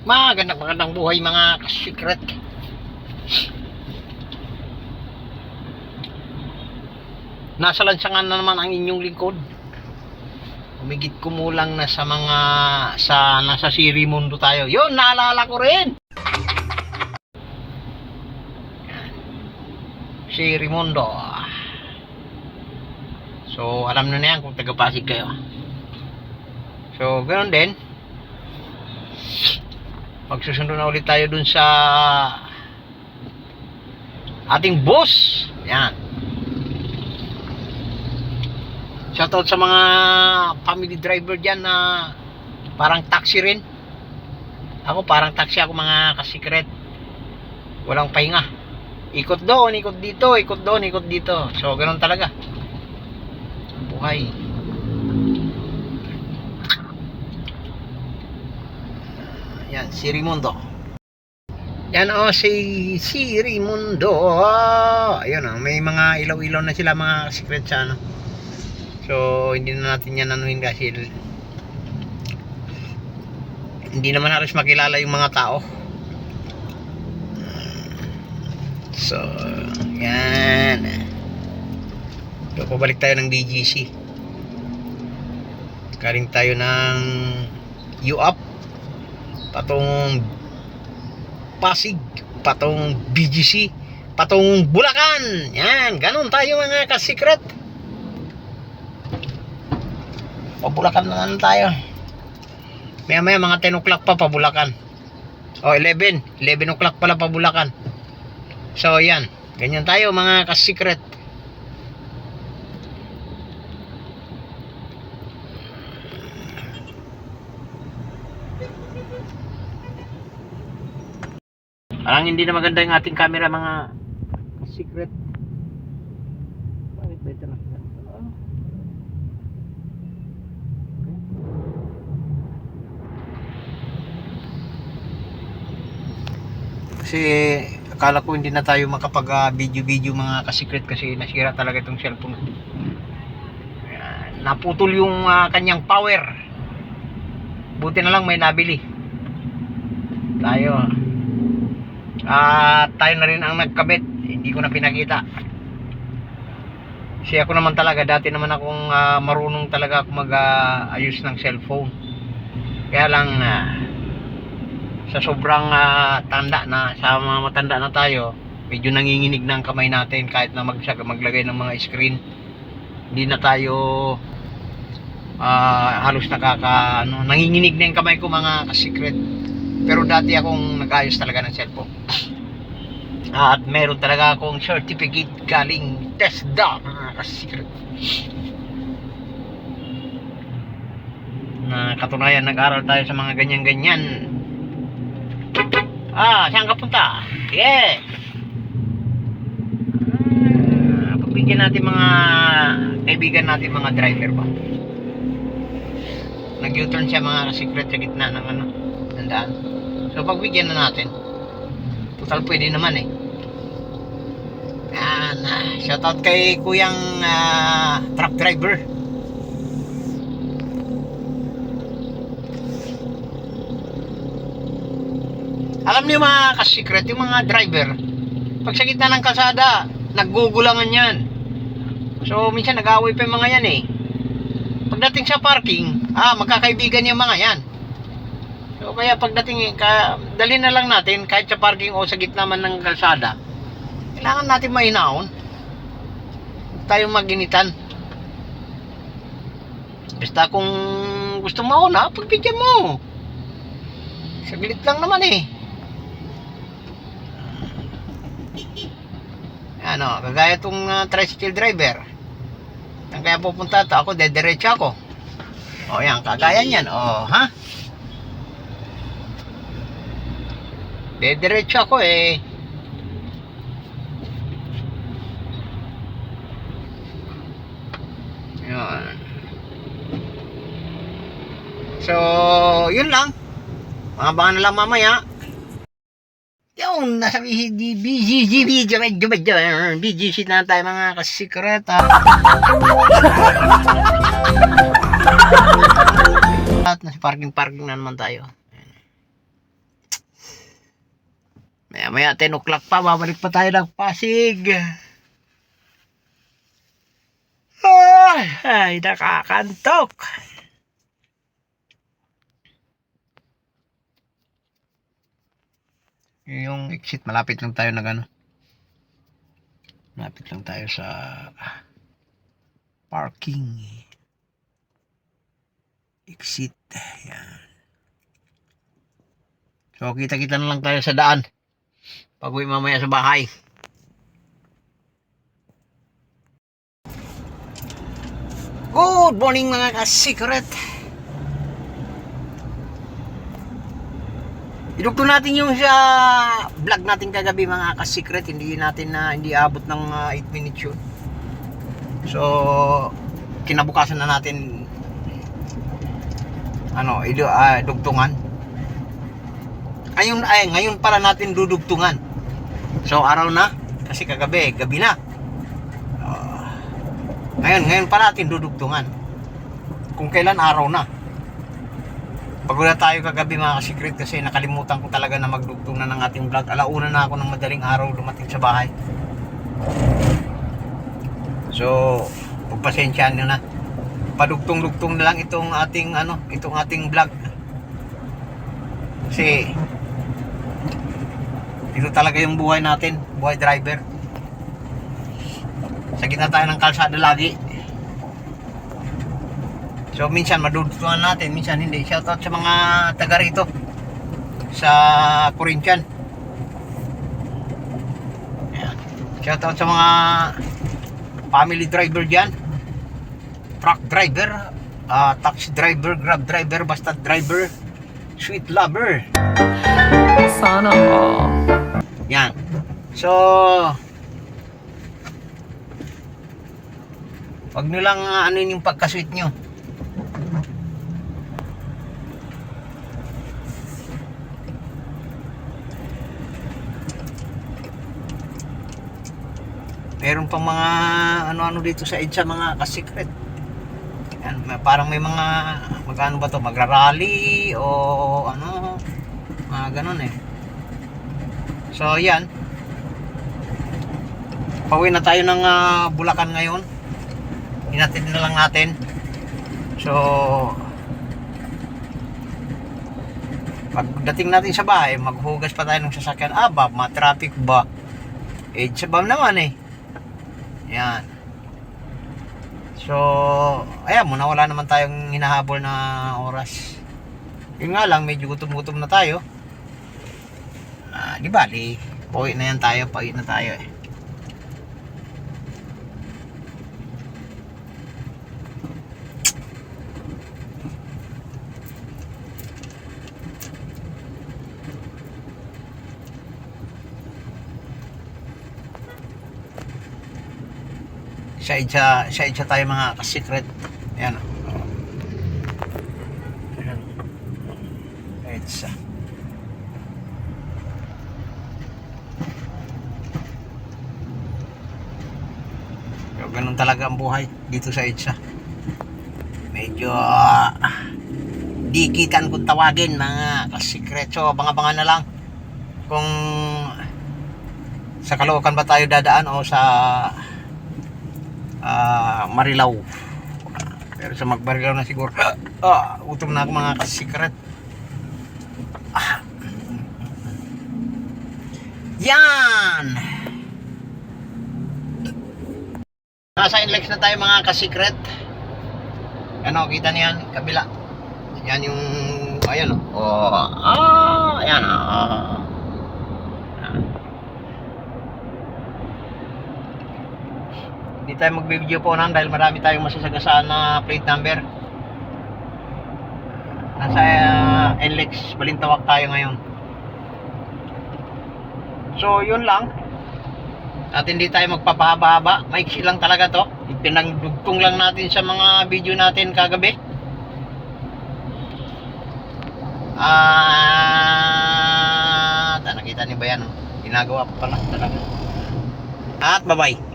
Magandang buhay mga ka-secret. Nasa lansangan na naman ang inyong lingkod. Umigit kumulang na sa nasa Sirimundo tayo. Yun, naalala ko rin. Sirimundo. So, alam na yan kung taga-Pasig kayo. So, ganoon din. Magsusundo na ulit tayo dun sa ating boss. Yan. Shoutout sa mga family driver dyan na parang taxi rin. Ako parang taxi ako mga ka-secret. Walang pahinga. Ikot doon, ikot dito, ikot doon, ikot dito. So, ganoon talaga. Buhay. Yan, Sirimundo. Yan o, si Sirimundo. Ayun o, may mga ilaw-ilaw na sila mga secret sa ano. So, hindi na natin yan anuhin kasi hindi naman halos makilala yung mga tao. So, yan. So, pabalik tayo ng BGC. Galing tayo ng U-Up patong Pasig, patong BGC, patong Bulacan. Yan, ganun tayo mga ka-secret. Pabulacan na naman tayo. Maya mga 10 o'clock pa pabulacan. O 11 o'clock pala pabulacan. So yan, ganyan tayo mga ka-secret. Parang hindi na maganda yung ating camera mga secret. Bakit ba ito na? Kasi akala ko hindi na tayo makapag video mga ka-secret kasi nasira talaga itong cellphone. Naputol yung kanyang power. Buti na lang may nabili tayo. Tayo na rin ang nagkabit. Hindi ko na pinakita. Kasi ako naman talaga, dati naman akong marunong talaga ako mag-ayos ng cellphone. Kaya lang sa sobrang tanda na, sa mga matanda na tayo, medyo nanginginig ng kamay natin kahit na maglagay ng mga screen. Hindi na tayo halos nanginginig na yung kamay ko mga ka-secret. Pero dati akong nag-ayos talaga ng cellphone. At meron talaga akong certificate galing TESDA mga ka-secret. Na katunayan nag-aral tayo sa mga ganyan-ganyan. Saan ka punta? Yeah. Pagbigyan natin mga kaibigan natin mga driver ba. Nag-U-turn siya mga ka-secret sa gitna ng ng daan. So pagbigyan na natin. Total pwede naman eh. Yan. Shoutout kay kuyang truck driver. Alam niyo mga ka-secret, yung mga driver, pag sa gitna ng kalsada, naggugulangan yan. So minsan nag-away pa yung mga yan eh. Pagdating sa parking, magkakaibigan yung mga yan. So kaya pagdating, dali na lang natin kahit sa parking o sa gitna man ng kalsada. Kailangan natin mahinahon. Huwag tayong maginitan. Basta kung gusto mo na, pagbigyan mo. Saglit lang naman eh. Kagaya itong tricycle driver. Saan kaya pupunta ito? Ako, dediretso ako. O yan, kagaya niyan. O, ha? Dediretso ako eh. Yun. So, yun lang. Mga na lang mamaya. Yung nasa BGC na tayo mga ka-secret. At nasa parking na naman tayo. Maya 10 o'clock pa, babalik pa tayo ng Pasig. Ay, nakakantok. Yung exit, malapit lang tayo na gano'n. Malapit lang tayo sa parking. Exit. Yan. So, kita-kita na lang tayo sa daan. Pag-uwi mamaya sa bahay. Good morning mga ka-secret. Idugtong natin yung sa vlog natin kagabi mga ka-secret. Hindi abot ng 8 minutes yun. So, kinabukasan na natin dugtungan. Ngayon para natin dudugtungan. So, araw na. Kasi gabi na. Ngayon pa natin dudugtungan. Kung kailan araw na. Pagula tayo kagabi mga ka-secret kasi nakalimutan ko talaga na magdugtong na ng ating vlog. Alauna na ako ng madaling araw dumating sa bahay. So, pagpasensyaan nyo na. Padugtong-dugtong na lang itong ating vlog. Kasi ito talaga yung buhay natin, buhay driver. Sa gitna tayo ng kalsada lagi. So minsan madudugtungan natin, minsan hindi. Shoutout sa mga taga rito sa Corinthian. Ayan. Shoutout sa mga family driver dyan, truck driver, taxi driver, grab driver, basta driver, sweet lover. Sana all. Yan. So, wag nyo lang yung pagka-sweet nyo. Meron pang mga ano dito sa EDSA mga ka-secret. Yan, parang may mga magano ba to, magra-rally o mga ganun eh. So yan. Pauwi na tayo ng Bulacan ngayon. Hinatid na lang natin. So pagdating natin sa bahay, maghugas pa tayo ng sasakyan. Ma-traffic ba? EDSA ba naman eh. Yan. So, ayan, wala naman tayong hinahabol na oras. Yun nga lang, medyo gutom-gutom na tayo. Di bali, pauwi na tayo eh. Sa EDSA tayo mga ka-secret. Ayan. EDSA. So, ganun talaga ang buhay dito sa EDSA. Medyo dikitan kung tawagin mga ka-secret. So, abangan na lang kung sa Caloocan ba tayo dadaan o sa Marilao. Pero sa Marilao na siguro. Utom na ako mga ka-secret. Yan. Nasa Inlex na tayo mga ka-secret. Ano, kita niyan, kabila. Yan yung ayan ayan Hindi tayo mag-video po dahil marami tayong masasagasaan na plate number. Nasa NLEX Balintawak tayo ngayon. So yun lang. At hindi tayo magpapahaba-haba. Maiksi lang talaga to. Pinagdugtong lang natin sa mga video natin kagabi. Nakita niyo ba yan? Ginagawa pa pala talaga. At bye-bye.